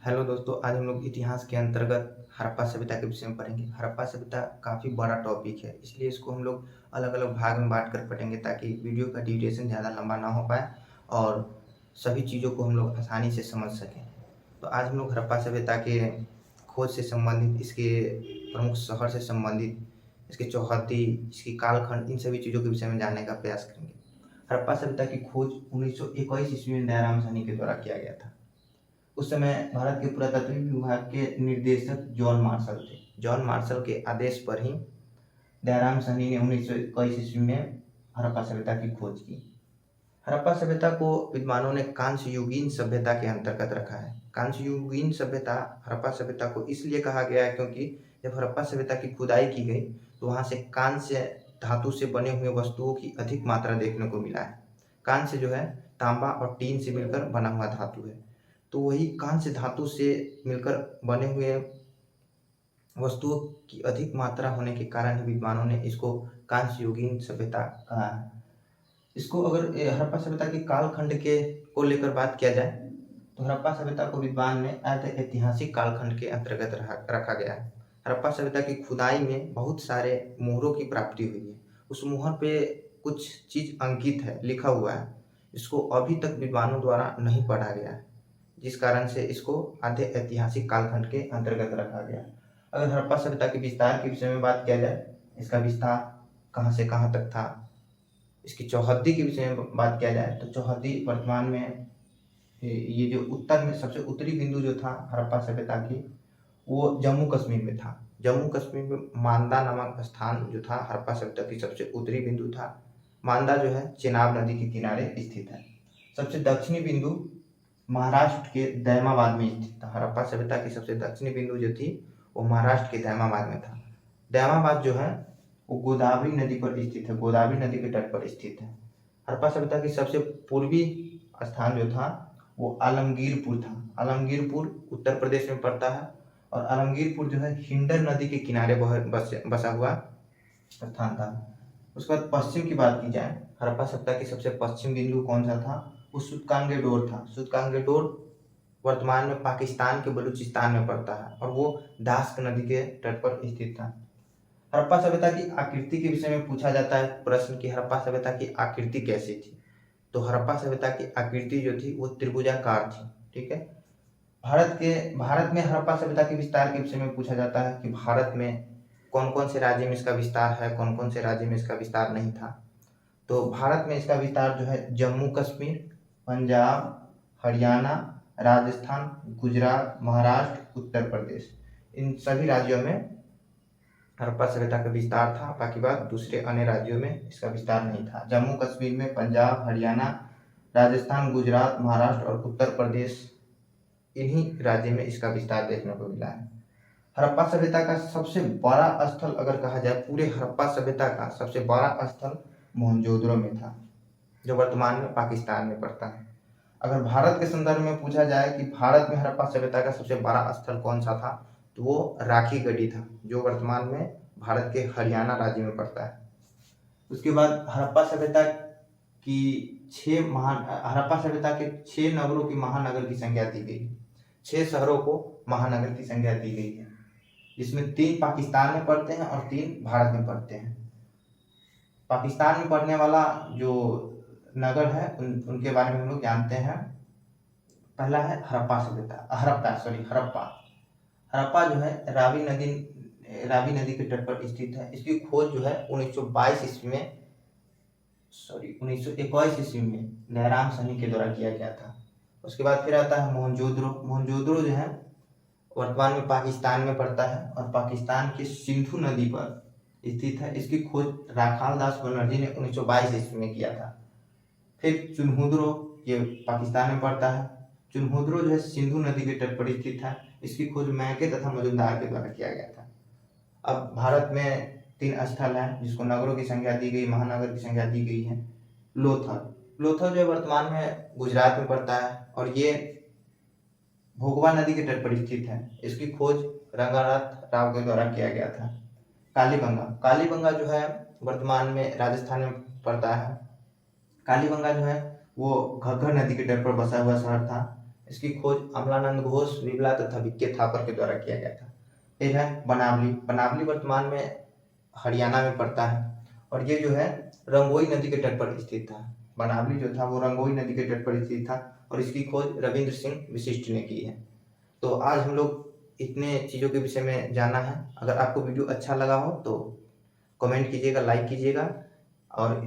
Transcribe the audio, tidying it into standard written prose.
Hello दोस्तों, आज हम लोग इतिहास के अंतर्गत हड़प्पा सभ्यता के विषय में पढ़ेंगे। हड़प्पा सभ्यता काफ़ी बड़ा टॉपिक है, इसलिए इसको हम लोग अलग अलग भाग में बांट कर पढ़ेंगे ताकि वीडियो का ड्यूरेशन ज़्यादा लंबा ना हो पाए और सभी चीज़ों को हम लोग आसानी से समझ सकें। तो आज हम लोग हड़प्पा सभ्यता के खोज से संबंधित, इसके प्रमुख शहर से संबंधित, इसके चौहद्दी, इसकी कालखंड, इन सभी चीज़ों के विषय में जानने का प्रयास करेंगे। हड़प्पा सभ्यता की खोज 1921 ईस्वी में दयाराम साहनी के द्वारा किया गया था। उस समय भारत के पुरातत्व विभाग के निर्देशक जॉन मार्शल थे। जॉन मार्शल के आदेश पर ही दयाराम साहनी ने 1921 ईस्वी में हड़प्पा सभ्यता की खोज की। हड़प्पा सभ्यता को विद्वानों ने कांस्य युगीन सभ्यता के अंतर्गत रखा है। कांस्य युगीन सभ्यता, हड़प्पा सभ्यता को इसलिए कहा गया है क्योंकि जब हड़प्पा सभ्यता की खुदाई की गई तो वहां से कांस्य धातु से बने हुए वस्तुओं की अधिक मात्रा देखने को मिला है। कांस्य जो है तांबा और टीन से मिलकर बना हुआ धातु है, तो वही कांस्य धातु से मिलकर बने हुए वस्तुओं की अधिक मात्रा होने के कारण ही विद्वानों ने इसको कांस्य युगीन सभ्यता कहा है। इसको अगर हड़प्पा सभ्यता के कालखंड के को लेकर बात किया जाए तो हड़प्पा सभ्यता को विद्वान में ऐतिहासिक कालखंड के अंतर्गत रखा गया है। हड़प्पा सभ्यता की खुदाई में बहुत सारे मोहरों की प्राप्ति हुई है। उस मोहर पे कुछ चीज अंकित है, लिखा हुआ है, इसको अभी तक विद्वानों द्वारा नहीं पढ़ा गया है, जिस कारण से इसको आधे ऐतिहासिक कालखंड के अंतर्गत रखा गया। अगर हड़प्पा सभ्यता के विस्तार के विषय में बात किया जाए, इसका विस्तार कहाँ से कहाँ तक था, इसकी चौहद्दी के विषय में बात किया जाए तो चौहद्दी वर्तमान में ये जो उत्तर में सबसे उत्तरी बिंदु जो था हड़प्पा सभ्यता की, वो जम्मू कश्मीर में था। जम्मू कश्मीर में मांदा नामक स्थान जो था हड़प्पा सभ्यता की सबसे उत्तरी बिंदु था। मांदा जो है चेनाब नदी के किनारे स्थित है। सबसे दक्षिणी बिंदु महाराष्ट्र के दैमाबाद में स्थित था। हड़प्पा सभ्यता की सबसे दक्षिणी बिंदु जो थी वो महाराष्ट्र के दैमाबाद में था। दैमाबाद जो है वो गोदावरी नदी पर स्थित है, गोदावरी नदी के तट पर स्थित है। हड़प्पा सभ्यता की सबसे पूर्वी स्थान जो था वो आलमगीरपुर था। आलमगीरपुर उत्तर प्रदेश में पड़ता है और आलमगीरपुर जो है हिंडन नदी के किनारे बसा हुआ स्थान था। उसके बाद पश्चिम की बात की जाए, हड़प्पा सभ्यता की सबसे पश्चिम बिंदु कौन सा था, वो सुतकांगेडोर था। सुतकांगेडोर वर्तमान में पाकिस्तान के बलूचिस्तान में पड़ता है और वो दास्क नदी के तट पर स्थित था। हड़प्पा सभ्यता की आकृति के विषय में पूछा जाता है प्रश्न कि हड़प्पा सभ्यता की आकृति कैसी थी, तो हड़प्पा सभ्यता की आकृति जो थी वो त्रिभुजाकार थी। ठीक है। भारत में हड़प्पा सभ्यता के विस्तार के विषय में पूछा जाता है कि भारत में कौन कौन से राज्य में इसका विस्तार है, कौन कौन से राज्य में इसका विस्तार नहीं था। तो भारत में इसका विस्तार जो है जम्मू कश्मीर, पंजाब, हरियाणा, राजस्थान, गुजरात, महाराष्ट्र, उत्तर प्रदेश, इन सभी राज्यों में हड़प्पा सभ्यता का विस्तार था। बाकी बात दूसरे अन्य राज्यों में इसका विस्तार नहीं था। जम्मू कश्मीर में पंजाब, हरियाणा, राजस्थान, गुजरात, महाराष्ट्र और उत्तर प्रदेश, इन्हीं राज्य में इसका विस्तार देखने को मिला है। हड़प्पा सभ्यता का सबसे बड़ा स्थल अगर कहा जाए, पूरे हड़प्पा सभ्यता का सबसे बड़ा स्थल मोहनजोदड़ो में था, जो वर्तमान में पाकिस्तान में पड़ता है। अगर भारत के संदर्भ में पूछा जाए कि भारत में हड़प्पा सभ्यता का सबसे बड़ा स्थल कौन सा था, तो वो राखी गढ़ी था, जो वर्तमान में भारत के हरियाणा राज्य में पड़ता है। उसके बाद हड़प्पा सभ्यता के 6 नगरों की महानगर की संज्ञा दी गई। 6 शहरों को महानगर की संज्ञा दी गई है, जिसमें 3 पाकिस्तान में पड़ते हैं और 3 भारत में पड़ते हैं। पाकिस्तान में पड़ने वाला जो नगर है उनके बारे में हम लोग जानते हैं। पहला है हड़प्पा। हड़प्पा जो है रावी नदी के तट पर स्थित है। इसकी खोज जो है 1921 ईस्वी में दयाराम साहनी के द्वारा किया गया था। उसके बाद फिर आता है मोहनजोदड़ो। मोहनजोदड़ो जो है वर्तमान में पाकिस्तान में पड़ता है और पाकिस्तान की सिंधु नदी पर स्थित है। इसकी खोज राखाल दास बनर्जी ने 1922 ईस्वी में किया था। फिर चुनहुद्रो, ये पाकिस्तान में पड़ता है। चुनहुद्रो जो है सिंधु नदी के तट पर स्थित है। इसकी खोज मैके तथा मजुमदार के द्वारा किया गया था। अब भारत में 3 स्थल हैं जिसको नगरों की संख्या दी गई, महानगर की संख्या दी गई है। लोथल जो वर्तमान में गुजरात में पड़ता है और ये भोगवा नदी के तट पर स्थित है। इसकी खोज रंगानाथ राव के द्वारा किया गया था। कालीबंगा जो है वर्तमान में राजस्थान में पड़ता है। कालीबंगा जो है वो घग्गर नदी के तट पर बसा हुआ शहर था। इसकी खोज अमलानंद घोष, विमला तथा विक्के थापर के द्वारा किया गया था। फिर है बनावली। बनावली वर्तमान में हरियाणा में पड़ता है और ये जो है रंगोई नदी के तट पर स्थित था। बनावली जो था वो रंगोई नदी के तट पर स्थित था और इसकी खोज रविंद्र सिंह विशिष्ट ने की है। तो आज हम लोग इतने चीज़ों के विषय में जाना है। अगर आपको वीडियो अच्छा लगा हो तो कमेंट कीजिएगा, लाइक कीजिएगा और